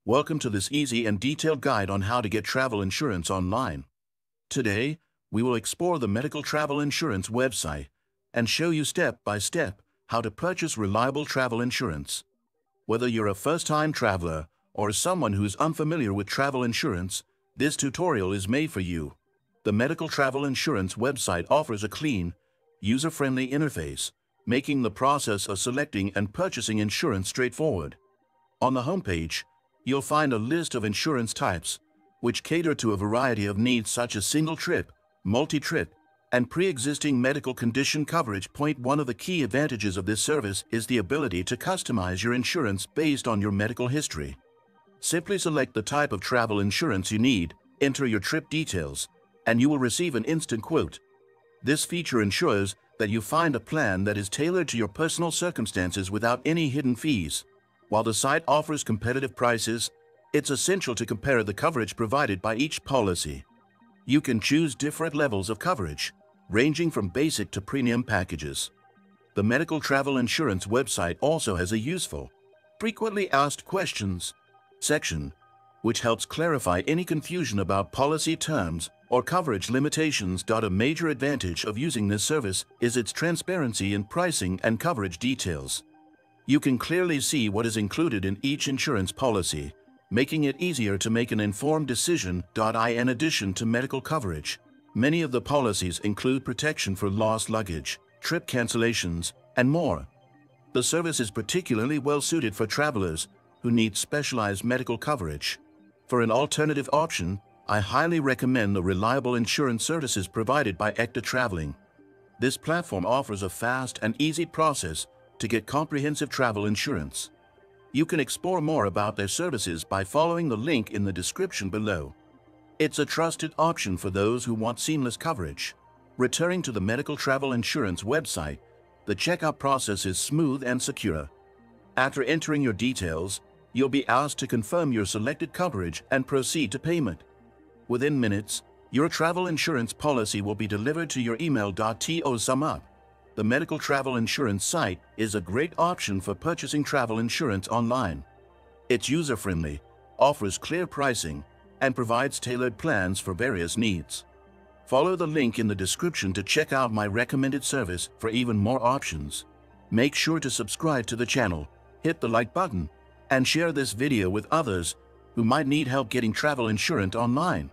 Welcome to this easy and detailed guide on how to get travel insurance online. Today, we will explore the Medical Travel Insurance website and show you step by step how to purchase reliable travel insurance. Whether you're a first-time traveler or someone who's unfamiliar with travel insurance, this tutorial is made for you. The Medical Travel Insurance website offers a clean, user-friendly interface, making the process of selecting and purchasing insurance straightforward. On the homepage, you'll find a list of insurance types, which cater to a variety of needs such as single-trip, multi-trip, and pre-existing medical condition coverage. One of the key advantages of this service is the ability to customize your insurance based on your medical history. Simply select the type of travel insurance you need, enter your trip details, and you will receive an instant quote. This feature ensures that you find a plan that is tailored to your personal circumstances without any hidden fees. While the site offers competitive prices, it's essential to compare the coverage provided by each policy. You can choose different levels of coverage, ranging from basic to premium packages. The Medical Travel Insurance website also has a useful, frequently asked questions section, which helps clarify any confusion about policy terms or coverage limitations. A major advantage of using this service is its transparency in pricing and coverage details. You can clearly see what is included in each insurance policy, making it easier to make an informed decision. In addition to medical coverage, many of the policies include protection for lost luggage, trip cancellations, and more. The service is particularly well suited for travelers who need specialized medical coverage. For an alternative option, I highly recommend the reliable insurance services provided by MedicalTravelInsurance. This platform offers a fast and easy process to get comprehensive travel insurance. You can explore more about their services by following the link in the description below. It's a trusted option for those who want seamless coverage. Returning to the Medical Travel Insurance website, the checkout process is smooth and secure. After entering your details, you'll be asked to confirm your selected coverage and proceed to payment. Within minutes, your travel insurance policy will be delivered to your email. To sum up, the Medical Travel Insurance site is a great option for purchasing travel insurance online. It's user-friendly, offers clear pricing, and provides tailored plans for various needs. Follow the link in the description to check out my recommended service for even more options. Make sure to subscribe to the channel, hit the like button, and share this video with others who might need help getting travel insurance online.